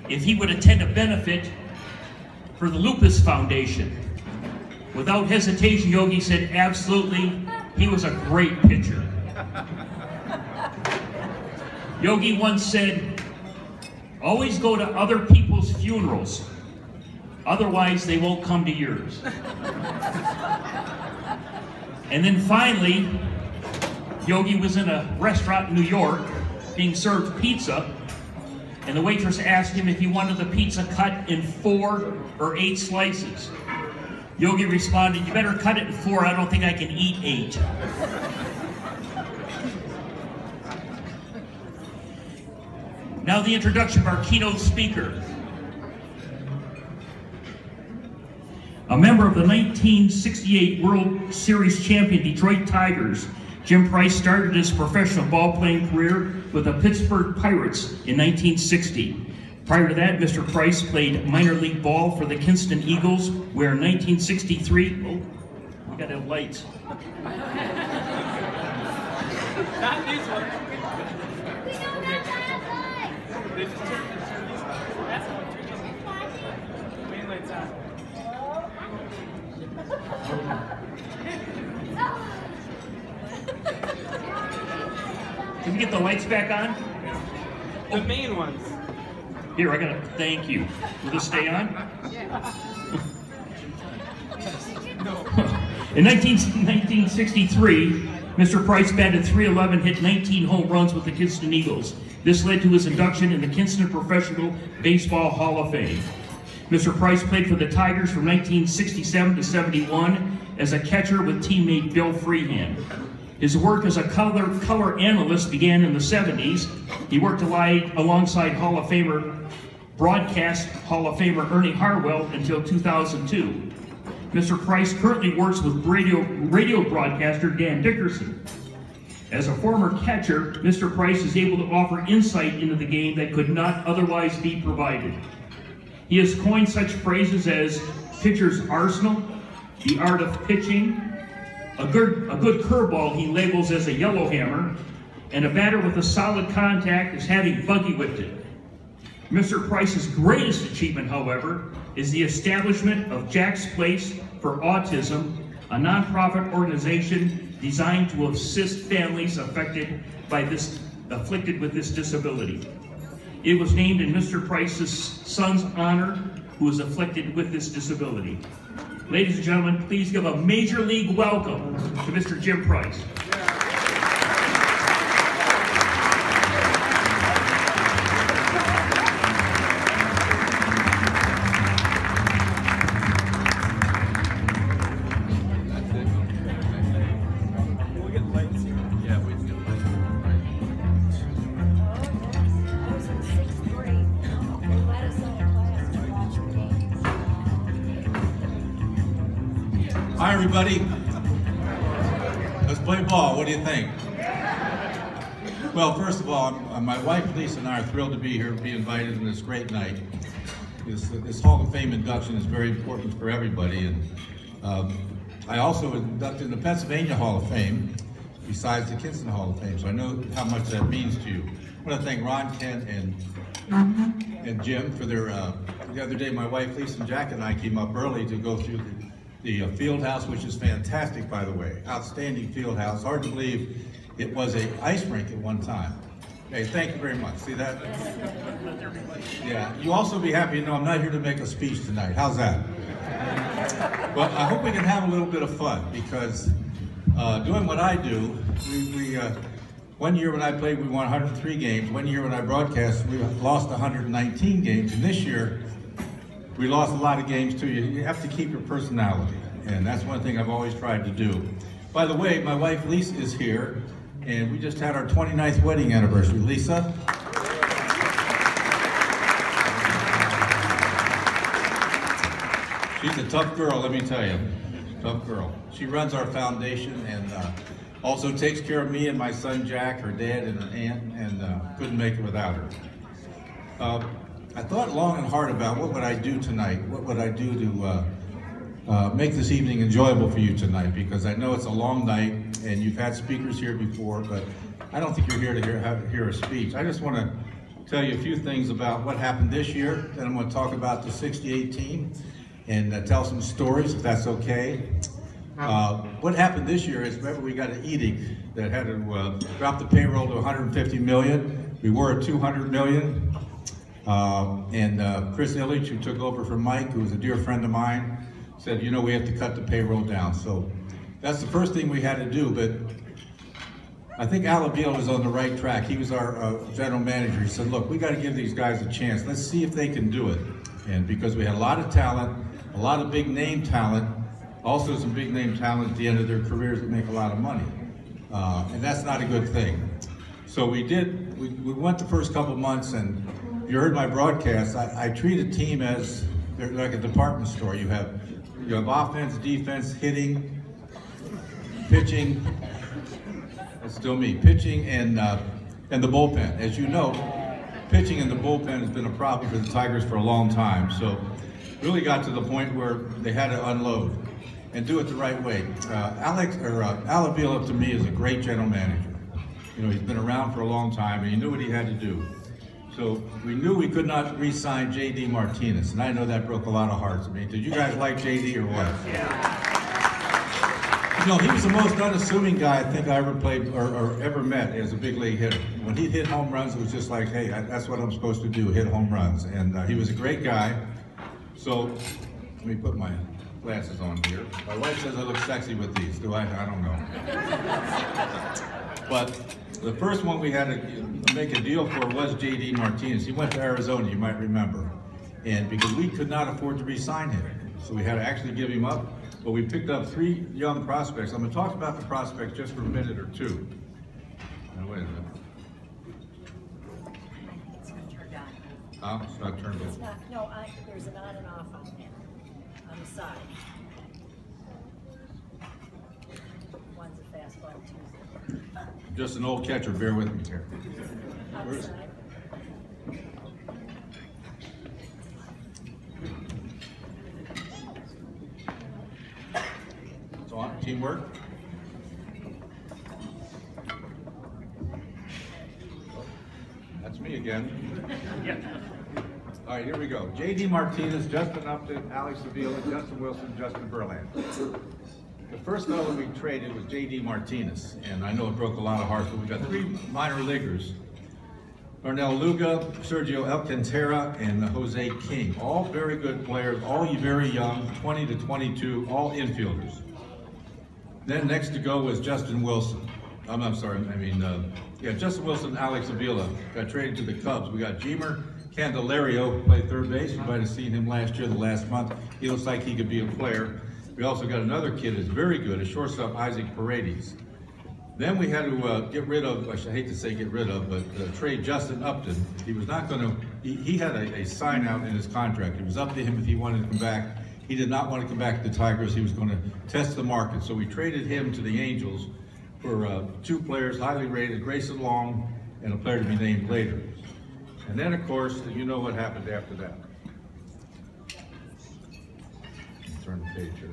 if he would attend a benefit for the Lupus Foundation. Without hesitation, Yogi said absolutely. He was a great pitcher. Yogi once said, always go to other people's funerals, otherwise they won't come to yours. And then finally, Yogi was in a restaurant in New York being served pizza, and the waitress asked him if he wanted the pizza cut in 4 or 8 slices. Yogi responded, you better cut it in 4, I don't think I can eat 8. Now the introduction of our keynote speaker. A member of the 1968 World Series champion Detroit Tigers, Jim Price started his professional ball-playing career with the Pittsburgh Pirates in 1960. Prior to that, Mr. Price played minor league ball for the Kinston Eagles, where in 1963, we gotta have lights. Not these ones. Main lights on. Can we get the lights back on? The main ones. Here, I gotta, thank you. Will this stay on? In 1963, Mr. Price batted .311, hit 19 home runs with the Kinston Eagles. This led to his induction in the Kinston Professional Baseball Hall of Fame. Mr. Price played for the Tigers from 1967 to 71 as a catcher with teammate Bill Freehand. His work as a color analyst began in the 70s. He worked alongside Hall of Famer, broadcast Hall of Famer Ernie Harwell until 2002. Mr. Price currently works with radio broadcaster Dan Dickerson. As a former catcher, Mr. Price is able to offer insight into the game that could not otherwise be provided. He has coined such phrases as pitcher's arsenal, the art of pitching, a good curveball he labels as a yellow hammer, and a batter with a solid contact is having buggy whipped it. Mr. Price's greatest achievement, however, is the establishment of Jack's Place for Autism, a nonprofit organization designed to assist families afflicted with this disability. It was named in Mr. Price's son's honor, who is afflicted with this disability. Ladies and gentlemen, please give a major league welcome to Mr. Jim Price. Hi everybody, let's play ball. What do you think? Well, first of all, my wife Lisa and I are thrilled to be here, to be invited on this great night. This Hall of Fame induction is very important for everybody, and I also inducted in the Pennsylvania Hall of Fame, besides the Kinston Hall of Fame, so I know how much that means to you. I want to thank Ron, Kent, and Jim for their, the other day my wife Lisa and Jack and I came up early to go through the field house, which is fantastic, by the way. Outstanding field house. Hard to believe it was an ice rink at one time. Hey, thank you very much. See that? Yeah. You also be happy to know I'm not here to make a speech tonight. How's that? Well, I hope we can have a little bit of fun, because doing what I do, one year when I played, we won 103 games. One year when I broadcast, we lost 119 games. And this year, we lost a lot of games too. You have to keep your personality, and that's one thing I've always tried to do. By the way, my wife Lisa is here, and we just had our 29th wedding anniversary. Lisa? She's a tough girl, let me tell you. Tough girl. She runs our foundation and also takes care of me and my son Jack, her dad and her aunt, and couldn't make it without her. I thought long and hard about what would I do tonight, what would I do to make this evening enjoyable for you tonight, because I know it's a long night and you've had speakers here before, but I don't think you're here to hear a speech. I just want to tell you a few things about what happened this year. Then I'm going to talk about the 68 team and tell some stories, if that's okay. What happened this year is, remember, we got an edict that had to drop the payroll to 150 million. We were at 200 million. Chris Illich, who took over from Mike, who was a dear friend of mine, said, you know, we have to cut the payroll down. So that's the first thing we had to do, but I think Al Abeel was on the right track. He was our general manager. He said, look, we got to give these guys a chance. Let's see if they can do it. And because we had a lot of talent, a lot of big name talent, also some big name talent at the end of their careers that make a lot of money. And that's not a good thing. So we went the first couple of months, and you heard my broadcast, I treat a team as they're like a department store. You have offense, defense, hitting, pitching, that's still me, pitching and the bullpen. As you know, pitching and the bullpen has been a problem for the Tigers for a long time. So really got to the point where they had to unload and do it the right way. Al Abeel, to me, is a great general manager. You know, he's been around for a long time, and he knew what he had to do. So we knew we could not re-sign J.D. Martinez, and I know that broke a lot of hearts. I mean, did you guys like J.D. or what? Yeah. You know, he was the most unassuming guy I think I ever played or ever met as a big league hitter. When he hit home runs, it was just like, hey, that's what I'm supposed to do, hit home runs. And he was a great guy. So let me put my glasses on here. My wife says I look sexy with these. Do I? I don't know. But the first one we had to make a deal for was J.D. Martinez. He went to Arizona, you might remember. And because we could not afford to re-sign him. So we had to actually give him up. But we picked up 3 young prospects. I'm going to talk about the prospects just for a minute or two. Now, wait a minute. It's not turned on. Oh, it's not turned on. It's not, no, there's an on and off on there, on the side. One's a fastball, two's Just an old catcher, bear with me here. on the side. It's on, teamwork. That's me again. Yeah. All right, here we go. J.D. Martinez, Justin Upton, Alex Avila, Justin Wilson, Justin Verlander. The first fellow we traded was J.D. Martinez, and I know it broke a lot of hearts, but we got 3 minor leaguers. Darnell Luga, Sergio Alcantara, and Jose King. All very good players, all very young, 20 to 22, all infielders. Then next to go was Justin Wilson. Justin Wilson and Alex Avila got traded to the Cubs. We got Jemer Candelario, who played third base. You might have seen him last year, the last month. He looks like he could be a player. We also got another kid that's very good, a shortstop, Isaac Paredes. Then we had to get rid of, I hate to say get rid of, but trade Justin Upton. He was not going to, he had a sign out in his contract. It was up to him if he wanted to come back. He did not want to come back to the Tigers. He was going to test the market. So we traded him to the Angels for 2 players, highly rated, Grayson Long, and a player to be named later. And then, of course, you know what happened after that. Turn the page here.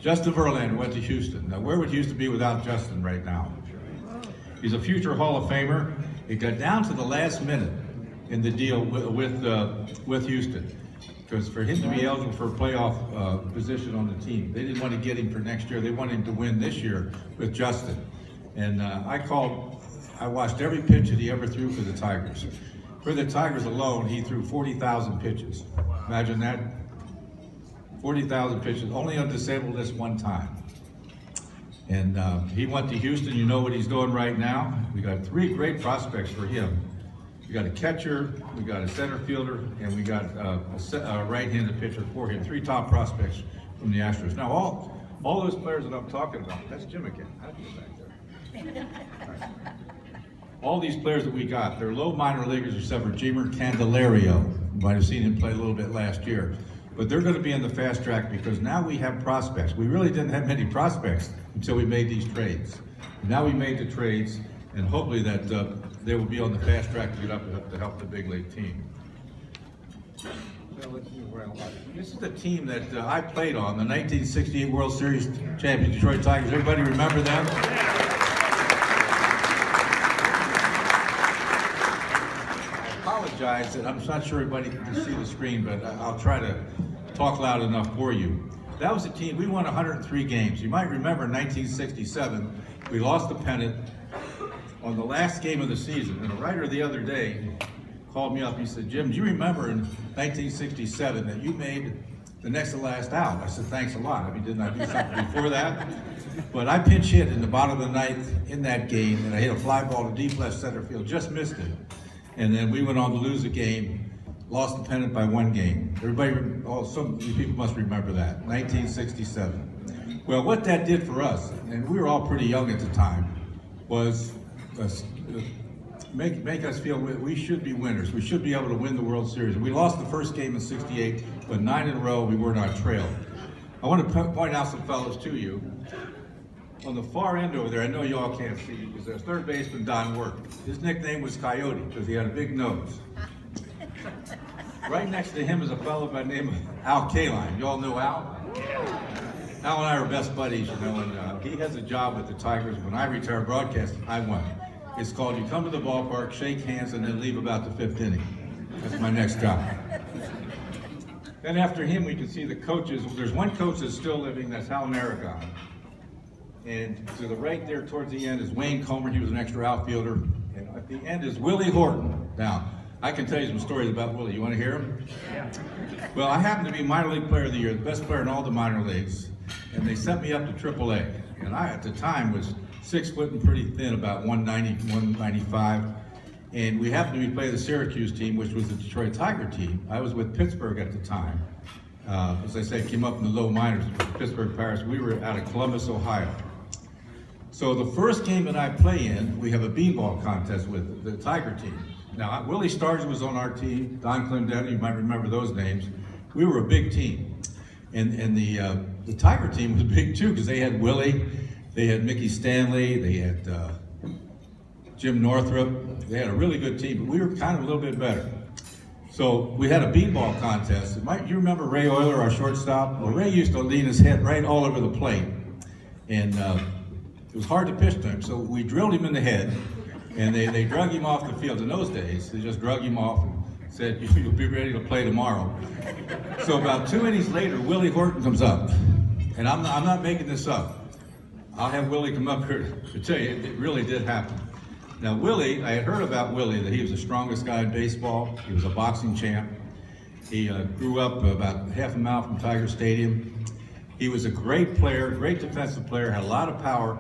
Justin Verlander went to Houston. Now, where would Houston be without Justin right now? He's a future Hall of Famer. It got down to the last minute in the deal with Houston, because for him to be eligible for a playoff position on the team, they didn't want to get him for next year. They wanted him to win this year with Justin. And I watched every pitch that he ever threw for the Tigers. For the Tigers alone, he threw 40,000 pitches. Imagine that. 40,000 pitches, only on disabled list 1 time. And he went to Houston. You know what he's doing right now. We got 3 great prospects for him. We got a catcher, we got a center fielder, and we got a right-handed pitcher for him. 3 top prospects from the Astros. Now, all those players that I'm talking about, that's Jim again. How'd you get back there? Right. All these players that we got, they're low minor leaguers except for Jemer Candelario. You might have seen him play a little bit last year. But they're going to be in the fast track because now we have prospects. We really didn't have many prospects until we made these trades. Now we made the trades, and hopefully that they will be on the fast track to get up to help the big league team. This is the team that I played on, the 1968 World Series champion Detroit Tigers. Everybody remember them? apologize that I'm not sure everybody can see the screen, but I'll try to talk loud enough for you. That was a team, we won 103 games. You might remember in 1967, we lost the pennant on the last game of the season. And a writer the other day called me up, he said, Jim, do you remember in 1967 that you made the next to last out? I said, thanks a lot. I mean, didn't I do something before that? But I pinch hit in the bottom of the ninth in that game, and I hit a fly ball to deep left center field, just missed it. And then we went on to lose the game, lost the pennant by 1 game. Everybody, some people must remember that, 1967. Well, what that did for us, and we were all pretty young at the time, was make us feel we should be winners. We should be able to win the World Series. We lost the first game in '68, but 9 in a row we weren't on trail. I want to point out some fellows to you. On the far end over there, I know you all can't see, because there's third baseman Don Work. His nickname was Coyote because he had a big nose. Right next to him is a fellow by the name of Al Kaline. You all know Al? Al and I are best buddies, you know, and he has a job with the Tigers. When I retired broadcasting, I went. It's called you come to the ballpark, shake hands, and then leave about the 5th inning. That's my next job. Then after him, we can see the coaches. There's one coach that's still living, that's Hal Aragon. And to the right there towards the end is Wayne Comer. He was an extra outfielder. And at the end is Willie Horton. Now, I can tell you some stories about Willie. You want to hear them? Yeah. Well, I happened to be minor league player of the year, the best player in all the minor leagues. And they sent me up to AAA. And I, at the time, was 6 foot and pretty thin, about 190, 195. And we happened to be playing the Syracuse team, which was the Detroit Tiger team. I was with Pittsburgh at the time. As I said, came up in the low minors, Pittsburgh Pirates. We were out of Columbus, Ohio. So the first game that I play in, we have a beanball contest with the Tiger team. Now, Willie Stargis was on our team, Don Clendenny, you might remember those names. We were a big team. And the Tiger team was big too, because they had Willie, they had Mickey Stanley, they had Jim Northrup. They had a really good team, but we were kind of a little bit better. So we had a beanball contest. You remember Ray Euler, our shortstop? Well, Ray used to lean his head right all over the plate. And it was hard to pitch to him, so we drilled him in the head, and they drug him off the field. In those days, they just drug him off and said, you'll be ready to play tomorrow. So about 2 innings later, Willie Horton comes up, and I'm not making this up. I'll have Willie come up here to tell you, it really did happen. Now Willie, I had heard about Willie, that he was the strongest guy in baseball. He was a boxing champ. He grew up about half a mile from Tiger Stadium. He was a great player, great defensive player, had a lot of power,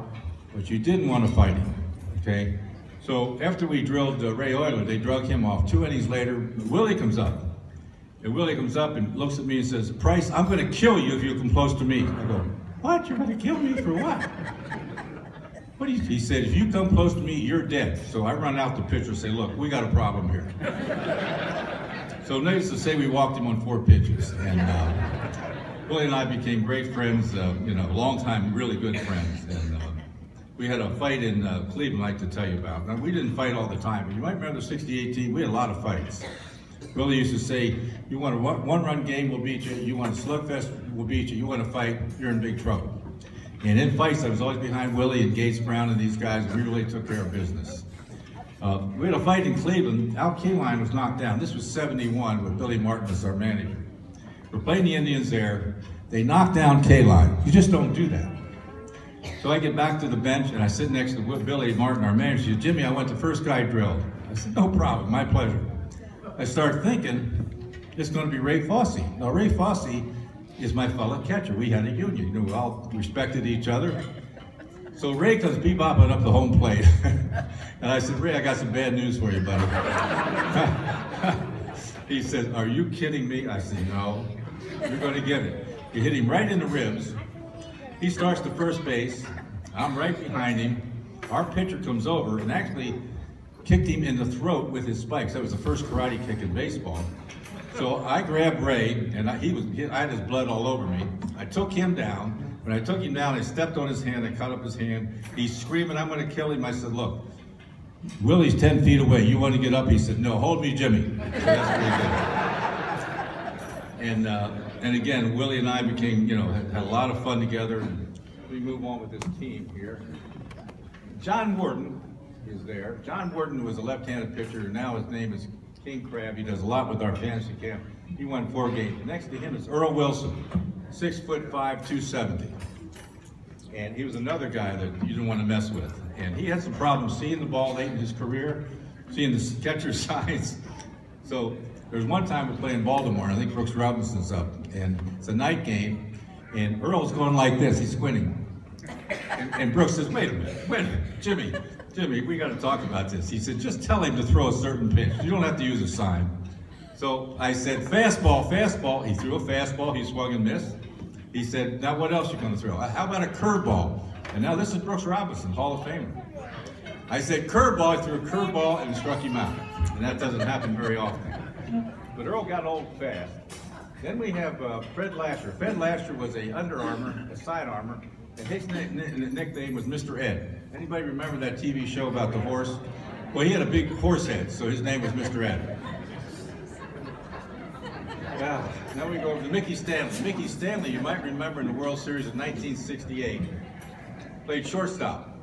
but you didn't want to fight him, okay? So after we drilled Ray Euler, they drug him off. 2 innings later, Willie comes up. And Willie comes up and looks at me and says, Price, I'm going to kill you if you come close to me. I go, what? You're going to kill me for what? What do you? He said, if you come close to me, you're dead. So I run out the pitcher and say, look, we got a problem here. So needless to say, we walked him on 4 pitches. And Willie and I became great friends, you know, long time, really good friends. And we had a fight in Cleveland I'd like to tell you about. Now, we didn't fight all the time, but you might remember the '68 team, we had a lot of fights. Willie used to say, you want a one-run game, we'll beat you. You want a slugfest, we'll beat you. You want to fight, you're in big trouble. And in fights, I was always behind Willie and Gates Brown and these guys, and we really took care of business. We had a fight in Cleveland. Al Kaline was knocked down. This was '71 with Billy Martin as our manager. We're playing the Indians there. They knocked down Kaline. You just don't do that. So I get back to the bench and I sit next to Billy Martin, our manager. He said, Jimmy, I went the first guy drilled. I said, no problem, my pleasure. I start thinking, it's going to be Ray Fosse. Now, Ray Fosse is my fellow catcher. We had a union. You know, we all respected each other. So Ray comes bebopping up the home plate. And I said, Ray, I got some bad news for you, buddy. He said, are you kidding me? I said, no, you're going to get it. You hit him right in the ribs. He starts to first base. I'm right behind him. Our pitcher comes over and actually kicked him in the throat with his spikes. That was the first karate kick in baseball. So I grabbed Ray, and I had his blood all over me. I took him down. When I took him down, I stepped on his hand. I cut up his hand. He's screaming, I'm going to kill him. I said, look, Willie's 10 feet away. You want to get up? He said, no, hold me, Jimmy. So that's what he did. And again, Willie and I became, you know, had a lot of fun together. We move on with this team here. John Warden is there. John Warden was a left-handed pitcher, and now his name is king crab. He does a lot with our fantasy camp. He won 4 games. Next to him is Earl Wilson, 6'5", 270. And he was another guy that you didn't want to mess with. And he had some problems seeing the ball late in his career, seeing the catcher signs. So there's one time we're playing Baltimore, and I think Brooks Robinson's up, and it's a night game, and Earl's going like this, he's squinting. And Brooks says, wait a minute, Jimmy, we got to talk about this. He said, just tell him to throw a certain pitch. You don't have to use a sign. So I said, fastball, fastball. He threw a fastball, he swung and missed. He said, now what else are you going to throw? How about a curveball? And now this is Brooks Robinson, Hall of Famer. I said, curveball. I threw a curveball and struck him out. And that doesn't happen very often. But Earl got old fast. Then we have Fred Lasher. Fred Lasher was a Under Armour, a side armor, and his nickname was Mr. Ed. Anybody remember that TV show about the horse? Well, he had a big horse head, so his name was Mr. Ed. Now we go over to Mickey Stanley. Mickey Stanley, you might remember in the World Series of 1968, played shortstop.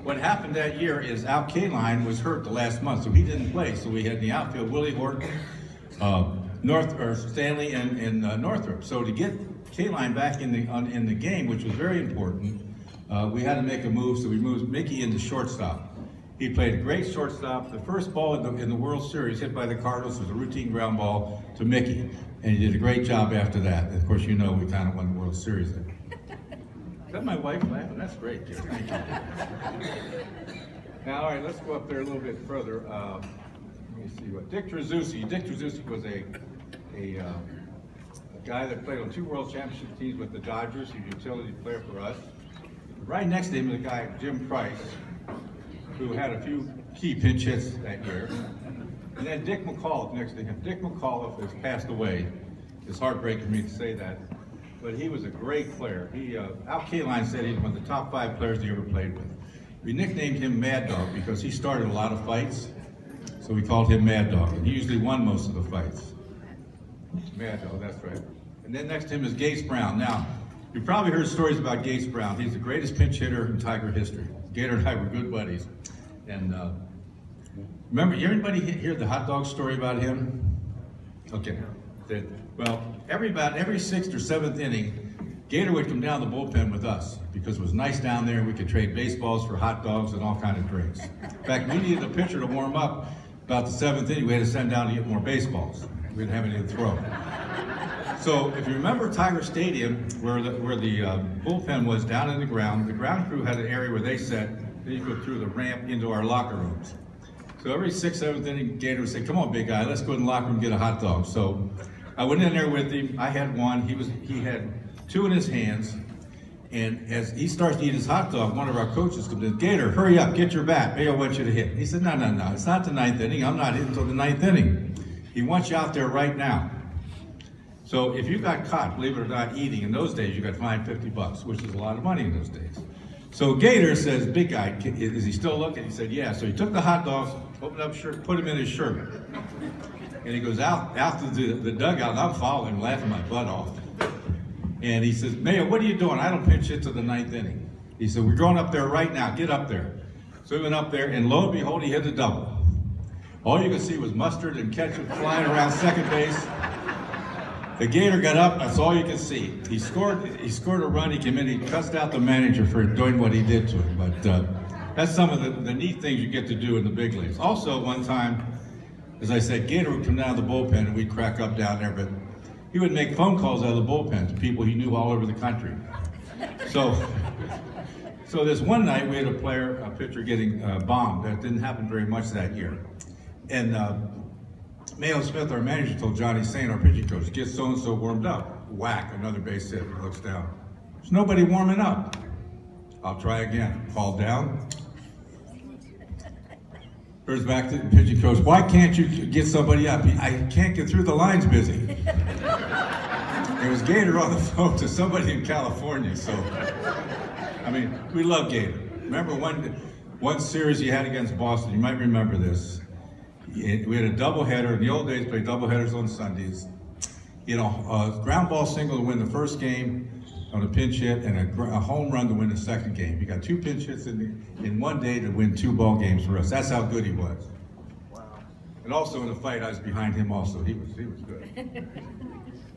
What happened that year is Al Kaline was hurt the last month, so he didn't play. So we had in the outfield Willie Horton, Stanley, and Northrop. So to get Kaline back in the game, which was very important, we had to make a move. So we moved Mickey into shortstop. He played a great shortstop. The first ball in the World Series hit by the Cardinals was a routine ground ball to Mickey, and he did a great job after that. And of course, you know we kind of won the World Series there. Is that my wife laughing? That's great, kid. Thank you. Now, all right, let's go up there a little bit further. Let me see what Dick Trezewski. Dick Trezewski was a guy that played on 2 World Championship teams with the Dodgers. He was a utility player for us. Right next to him is a guy, Jim Price, who had a few key pinch hits that year. And then Dick McAuliffe next to him. Dick McAuliffe has passed away. It's heartbreaking for me to say that, but he was a great player. Al Kaline said he's one of the top 5 players he ever played with. We nicknamed him Mad Dog because he started a lot of fights, so we called him Mad Dog, and he usually won most of the fights. Mad Dog, that's right. And then next to him is Gates Brown. Now, you probably heard stories about Gates Brown. He's the greatest pinch hitter in Tiger history. Gator and I were good buddies. And remember, anybody hear the hot dog story about him? Okay. Well, every 6th or 7th inning, Gator would come down the bullpen with us because it was nice down there. We could trade baseballs for hot dogs and all kinds of drinks. In fact, we needed a pitcher to warm up about the 7th inning. We had to send down to get more baseballs. We didn't have any to throw. So if you remember Tiger Stadium, where the bullpen was down in the ground crew had an area where they sat. Then you go through the ramp into our locker rooms. So every 6th, 7th inning, Gator would say, come on, big guy, let's go in the locker room and get a hot dog. So I went in there with him. I had one. He had 2 in his hands. And as he starts to eat his hot dog, one of our coaches comes in, Gator, hurry up, get your bat. Mayo wants you to hit. He said, no, it's not the 9th inning. I'm not hitting until the 9th inning. He wants you out there right now. So if you got caught, believe it or not, eating, in those days you got fined $50, which is a lot of money in those days. So Gator says, big guy, is he still looking? He said, yeah. So he took the hot dogs, opened up shirt, put him in his shirt. And he goes out to the dugout, and I'm following him, laughing my butt off. And he says, Mayo, what are you doing? I don't pinch hit to the 9th inning. He said, we're going up there right now, get up there. So he went up there, and lo and behold, he hit a double. All you could see was mustard and ketchup flying around second base. The Gator got up, that's all you could see. He scored a run, he came in, he cussed out the manager for doing what he did to him. But that's some of the neat things you get to do in the big leagues. Also, one time, as I said, Gator would come down to the bullpen and we'd crack up down there, but he would make phone calls out of the bullpen to people he knew all over the country. So this one night we had a pitcher getting bombed. That didn't happen very much that year. And Mayo Smith, our manager, told Johnny Saint, our pitching coach, get so-and-so warmed up. Whack, another base hit. He looks down. There's nobody warming up. I'll try again. Fall down. Goes back to the pitching coach. Why can't you get somebody up? I can't get through, the line's busy. It was Gator on the phone to somebody in California. So, I mean, we love Gator. Remember one series he had against Boston, you might remember this. We had a doubleheader. In the old days, played doubleheaders on Sundays. You know, a ground ball single to win the first game on a pinch hit, and a home run to win the second game. He got 2 pinch hits in one day to win 2 ball games for us. That's how good he was. Wow. And also in the fight, I was behind him also. He was good.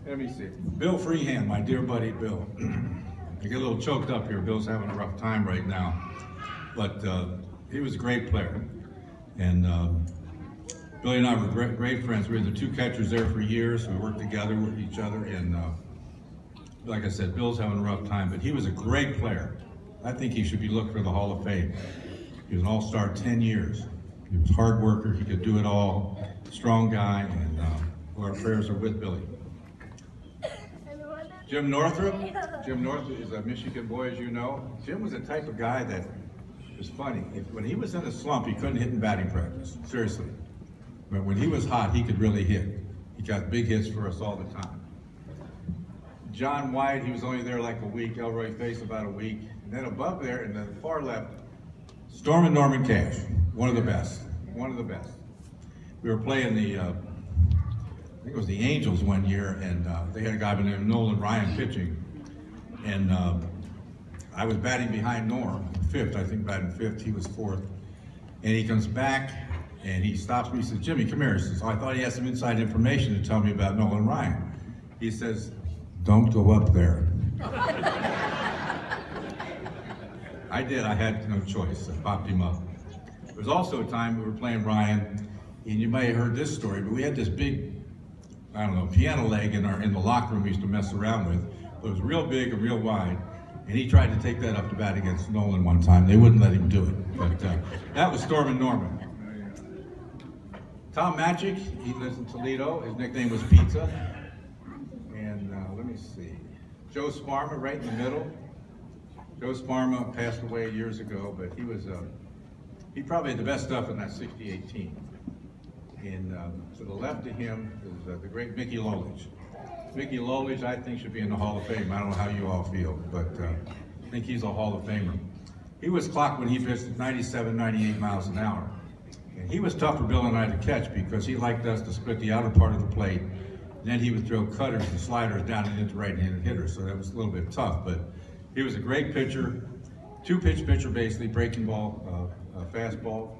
Let me see. Bill Freehand, my dear buddy Bill. I get a little choked up here. Bill's having a rough time right now. But he was a great player. And Billy and I were great friends. We were the two catchers there for years. We worked together with each other. And like I said, Bill's having a rough time, but he was a great player. I think he should be looked for the Hall of Fame. He was an all-star 10 years. He was a hard worker. He could do it all. Strong guy. And our prayers are with Billy. Jim Northrup. Jim Northrup is a Michigan boy, as you know. Jim was the type of guy that was funny. When he was in a slump, he couldn't hit in batting practice. Seriously. But when he was hot, he could really hit. He got big hits for us all the time. John White, he was only there like a week. Elroy Face about a week. And then above there, in the far left, Storm and Norman Cash. One of the best. One of the best. We were playing the, I think it was the Angels one year, and they had a guy named Nolan Ryan pitching. And I was batting behind Norm, fifth, I think batting fifth, he was fourth. And he comes back, and he stops me, he says, Jimmy, come here. He says, I thought he had some inside information to tell me about Nolan Ryan. He says, don't go up there. I did, I had no choice, I popped him up. There was also a time we were playing Ryan, and you may have heard this story, but we had this big, I don't know, piano leg in the locker room we used to mess around with. But it was real big and real wide, and he tried to take that up to bat against Nolan one time. They wouldn't let him do it, but that was Storm and Norman. Tom Magic, he lives in Toledo. His nickname was Pizza. And let me see, Joe Sparma right in the middle. Joe Sparma passed away years ago, but he was, he probably had the best stuff in that 68 team. And to the left of him is the great Mickey Lolich. Mickey Lolich, I think, should be in the Hall of Fame. I don't know how you all feel, but I think he's a Hall of Famer. He was clocked when he pitched at 97, 98 miles an hour. And he was tough for Bill and I to catch because he liked us to split the outer part of the plate. And then he would throw cutters and sliders down and into right-handed hitters, so that was a little bit tough. But he was a great pitcher, two-pitch pitcher basically, breaking ball, fastball.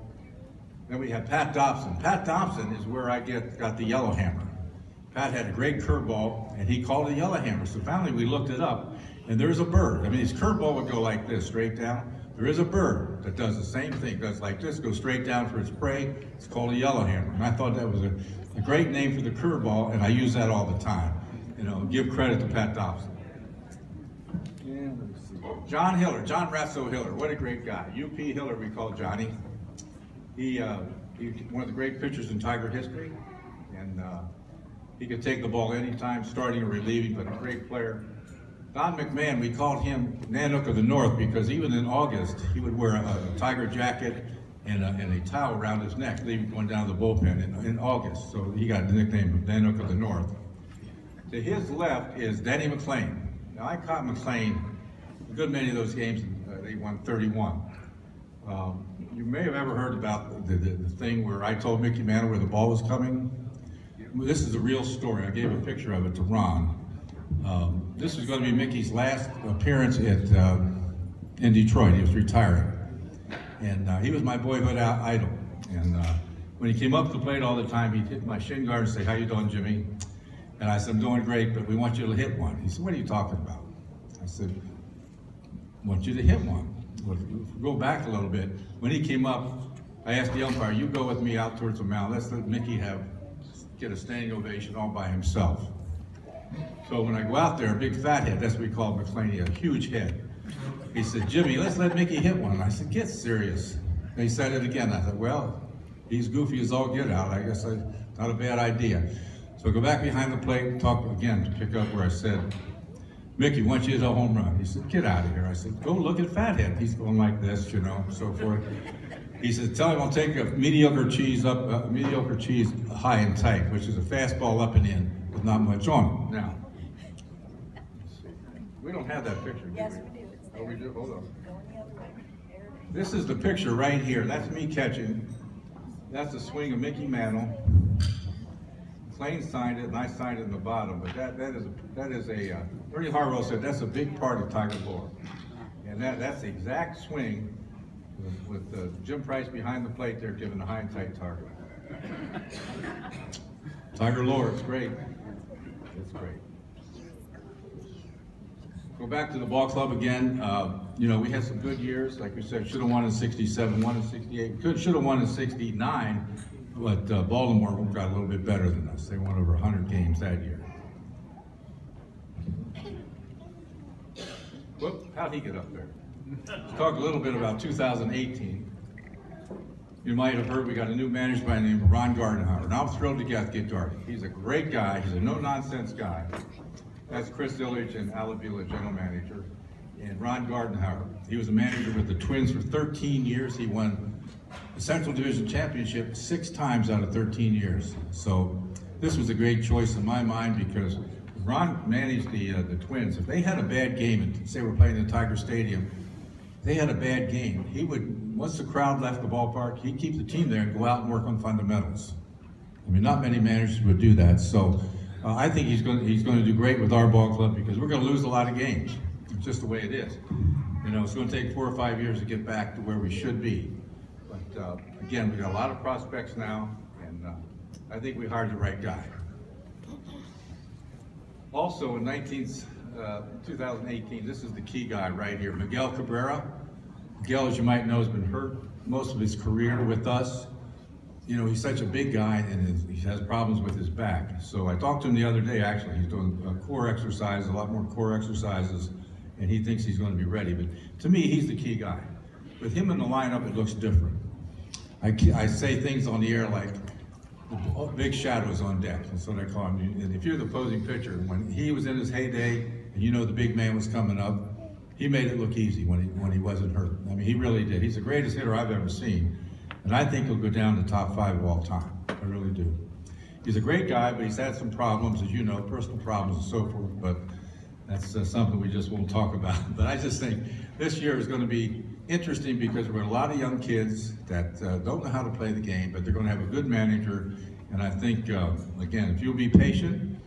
Then we had Pat Dobson. Pat Dobson is where I got the yellow hammer. Pat had a great curveball, and he called it a yellow hammer. So finally we looked it up, and there's a bird. I mean, his curveball would go like this, straight down. There is a bird that does the same thing, does like this, goes straight down for its prey. It's called a yellow hammer. And I thought that was a great name for the curveball, and I use that all the time. You know, give credit to Pat Dobson. And let me see. John Hiller, John Ratso Hiller, what a great guy. UP Hiller, we call Johnny. He's one of the great pitchers in Tiger history, and he could take the ball anytime, starting or relieving, but a great player. Don McMahon, we called him Nanook of the North because even in August, he would wear a Tiger jacket and a towel around his neck, leaving going down to the bullpen in August. So he got the nickname Nanook of the North. To his left is Danny McLean. Now I caught McLean a good many of those games. They won 31. You may have ever heard about the thing where I told Mickey Mantle where the ball was coming. This is a real story. I gave a picture of it to Ron. This was going to be Mickey's last appearance in Detroit. He was retiring. And he was my boyhood idol. And when he came up to the plate all the time, he'd hit my shin guard and say, how you doing, Jimmy? And I said, I'm doing great, but we want you to hit one. He said, what are you talking about? I said, I want you to hit one. Well, go back a little bit. When he came up, I asked the umpire, you go with me out towards the mound. Let's let Mickey get a standing ovation all by himself. So when I go out there, a big fat head, that's what we called McLean, a huge head. He said, Jimmy, let's let Mickey hit one. And I said, get serious. And he said it again. I said, well, he's goofy as all get out. I guess not a bad idea. So I go back behind the plate and talk again to pick up where I said, Mickey, why don't you hit a home run? He said, get out of here. I said, go look at Fathead. He's going like this, you know, so forth. He said, tell him I'll take a mediocre cheese high and tight, which is a fastball up and in with not much on it. Now, we don't have that picture, do we? Yes, we do. It's there. Oh, we do? Hold on. Going the other way. There it is. This is the picture right here. That's me catching. That's the swing of Mickey Mantle. McLean signed it, and I signed it in the bottom. But that is a Ernie Harwell said that's a big part of Tiger lore, and that's the exact swing with Jim Price behind the plate there, giving a high and tight target. Tiger Lore, it's great. It's great. Go back to the ball club again. You know, we had some good years. Like we said, should have won in 67, won in 68. Should have won in 69, but Baltimore got a little bit better than us. They won over 100 games that year. Whoop, how'd he get up there? Let's talk a little bit about 2018. You might have heard we got a new manager by the name of Ron Gardenhauer, and I'm thrilled to get Darby. He's a great guy. He's a no-nonsense guy. That's Chris Illich and Al Avila, general manager, and Ron Gardenhauer. He was a manager with the Twins for 13 years. He won the Central Division Championship 6 times out of 13 years. So this was a great choice in my mind because Ron managed the Twins. If they had a bad game, and say we're playing in Tiger Stadium, they had a bad game, he would, once the crowd left the ballpark, he'd keep the team there and go out and work on fundamentals. I mean, not many managers would do that. So I think he's going to do great with our ball club because we're going to lose a lot of games. It's just the way it is. You know, it's going to take 4 or 5 years to get back to where we should be. But again, we got a lot of prospects now, and I think we hired the right guy. Also in 2018, this is the key guy right here, Miguel Cabrera. Miguel, as you might know, has been hurt most of his career with us. You know, he's such a big guy and he has problems with his back. So I talked to him the other day, actually. He's doing core exercises, a lot more core exercises, and he thinks he's going to be ready. But to me, he's the key guy. With him in the lineup, it looks different. I say things on the air like, big shadows on deck, that's what I call him. And if you're the opposing pitcher, when he was in his heyday, and you know the big man was coming up, he made it look easy when he wasn't hurt. I mean, he really did. He's the greatest hitter I've ever seen. And I think he'll go down the top 5 of all time. I really do. He's a great guy, but he's had some problems, as you know, personal problems and so forth, but that's something we just won't talk about. But I just think this year is going to be interesting because we're a lot of young kids that don't know how to play the game, but they're going to have a good manager. And I think, again, if you'll be patient,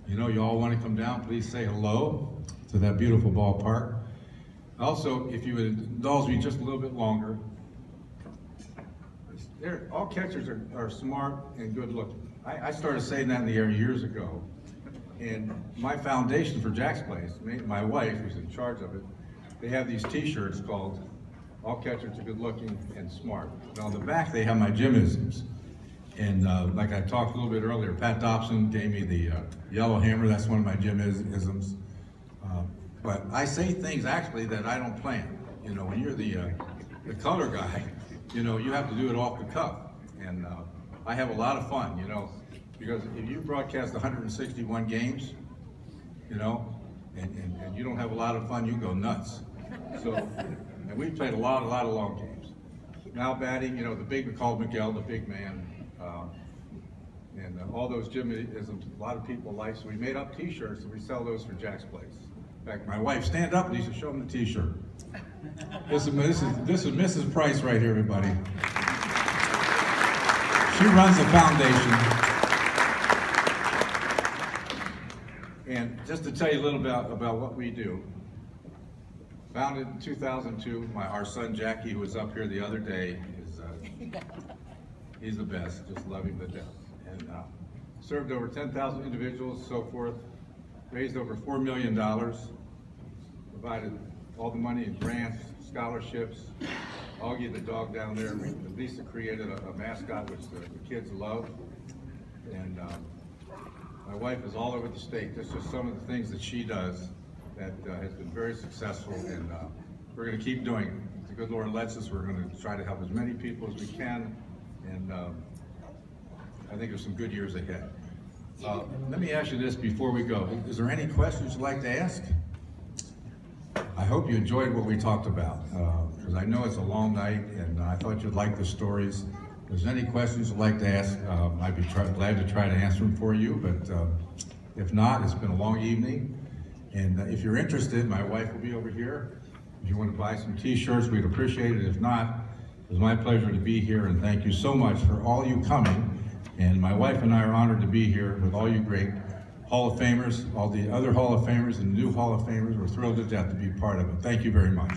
you know, you all want to come down, please say hello to that beautiful ballpark. Also, if you would indulge me just a little bit longer, all catchers are smart and good looking. I started saying that in the air years ago. And my foundation for Jack's Place, my wife, who's in charge of it, they have these t-shirts called All Catchers Are Good Looking and Smart. And on the back, they have my gym-isms. And like I talked a little bit earlier, Pat Dobson gave me the yellow hammer. That's one of my gym-isms. But I say things actually that I don't plan. You know, when you're the color guy, you know, you have to do it off the cuff. And I have a lot of fun, you know, because if you broadcast 161 games, you know, and you don't have a lot of fun, you go nuts. So, and we've played a lot of long games. Now batting, you know, we called Miguel the big man, and all those gym-isms a lot of people like, so we made up t-shirts and we sell those for Jack's Place. In fact, my wife, stand up, Lisa, show them the t-shirt. This is Mrs. Price right here, everybody. She runs the foundation. And just to tell you a little bit about what we do, founded in 2002, our son Jackie, who was up here the other day, he's the best, just love him to death. And served over 10,000 individuals, so forth, raised over $4 million, provided all the money in grants, scholarships. Augie the dog down there, Lisa created a mascot which the kids love. And my wife is all over the state. This is some of the things that she does that has been very successful, and we're going to keep doing it. If the good Lord lets us, we're going to try to help as many people as we can, and I think there's some good years ahead. Let me ask you this before we go. Is there any questions you'd like to ask? I hope you enjoyed what we talked about, because I know it's a long night, and I thought you'd like the stories. If there's any questions you'd like to ask, I'd be glad to try to answer them for you, but if not, it's been a long evening. And if you're interested, my wife will be over here. If you want to buy some t-shirts, we'd appreciate it. If not, it was my pleasure to be here, and thank you so much for all you coming. And my wife and I are honored to be here with all you great Hall of Famers, all the other Hall of Famers and the new Hall of Famers. We're thrilled to death to be part of it. Thank you very much.